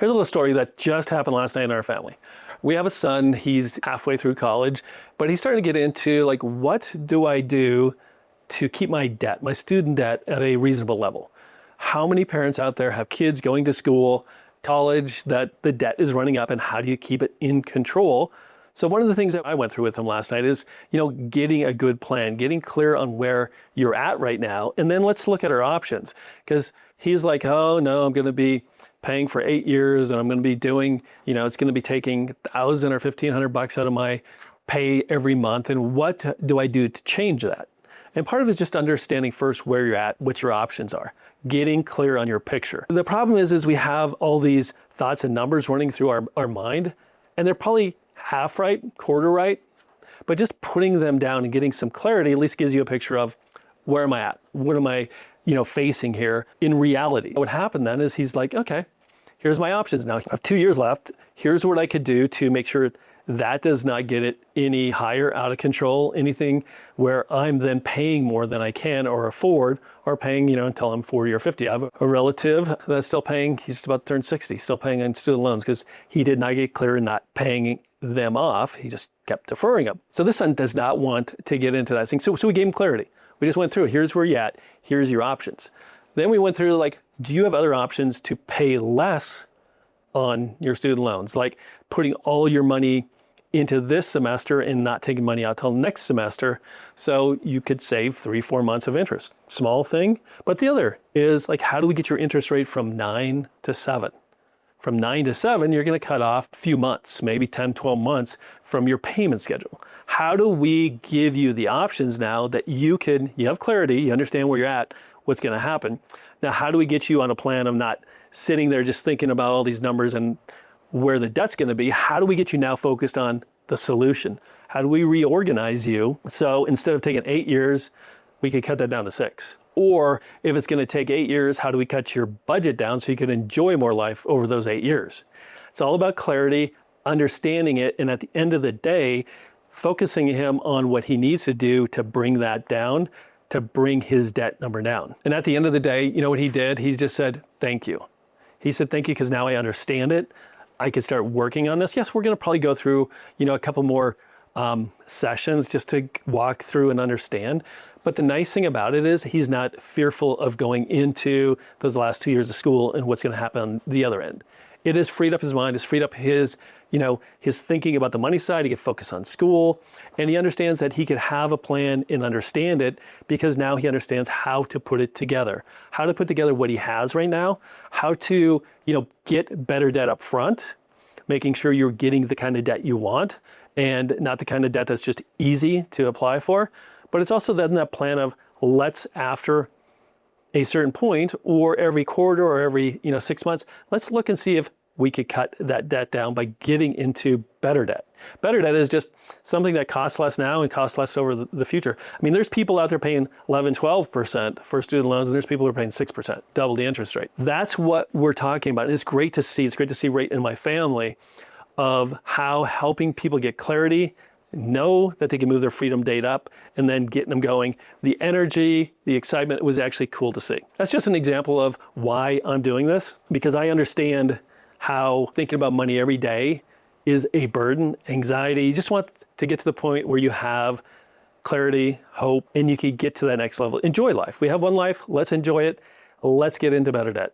Here's a little story that just happened last night in our family. We have a son, he's halfway through college, but he's starting to get into like, what do I do to keep my debt, my student debt at a reasonable level? How many parents out there have kids going to school, college, that the debt is running up, and how do you keep it in control? So one of the things that I went through with him last night is, getting a good plan, getting clear on where you're at right now, and then let's look at our options. Because he's like, oh no, I'm going to be paying for 8 years, and I'm going to be doing, it's going to be taking $1,000 or $1,500 out of my pay every month. And what do I do to change that? And part of it is just understanding first where you're at, what your options are, getting clear on your picture. The problem is we have all these thoughts and numbers running through our mind, and they're probably half right, quarter right, but just putting them down and getting some clarity at least gives you a picture of where am I at? What am I, facing here in reality? What happened then is he's like, okay, here's my options now. I have 2 years left. Here's what I could do to make sure that does not get it any higher, out of control, anything where I'm then paying more than I can or afford, or paying, until I'm 40 or 50. I have a relative that's still paying, he's about to turn 60, still paying on student loans because he did not get clear in not paying them off. He just kept deferring them. So this son does not want to get into that thing. So we gave him clarity. We just went through, here's where you're at, here's your options. Then we went through do you have other options to pay less on your student loans? Like putting all your money into this semester and not taking money out till next semester, so you could save 3-4 months of interest. Small thing, but the other is how do we get your interest rate from 9 to 7? From 9 to 7, you're going to cut off a few months, maybe 10, 12 months from your payment schedule. How do we give you the options now that you have clarity, you understand where you're at, what's going to happen? Now, how do we get you on a plan of not sitting there just thinking about all these numbers and where the debt's going to be? How do we get you now focused on the solution? How do we reorganize you so instead of taking 8 years, we could cut that down to 6? Or if it's going to take 8 years, how do we cut your budget down so you can enjoy more life over those 8 years? It's all about clarity, understanding it, and at the end of the day, focusing him on what he needs to do to bring that down, to bring his debt number down. And at the end of the day, you know what he did? He just said, thank you. He said, thank you, because now I understand it. I could start working on this. Yes, we're going to probably go through, a couple more sessions just to walk through and understand. But the nice thing about it is he's not fearful of going into those last 2 years of school and what's going to happen on the other end. It has freed up his mind, it's freed up his, his thinking about the money side. He can focus on school, and he understands that he could have a plan and understand it because now he understands how to put it together, how to put together what he has right now, how to, get better debt up front, making sure you're getting the kind of debt you want and not the kind of debt that's just easy to apply for. But it's also then that plan of let's, after a certain point or every quarter or every 6 months, let's look and see if we could cut that debt down by getting into better debt. Better debt is just something that costs less now and costs less over the future. I mean, there's people out there paying 11, 12% for student loans, and there's people who are paying 6%, double the interest rate. That's what we're talking about. And it's great to see. It's great to see right in my family of how helping people get clarity, know that they can move their freedom date up, and then getting them going. The energy, the excitement was actually cool to see. That's just an example of why I'm doing this, because I understand how thinking about money every day is a burden, anxiety. You just want to get to the point where you have clarity, hope, and you can get to that next level. Enjoy life. We have one life. Let's enjoy it. Let's get into better debt.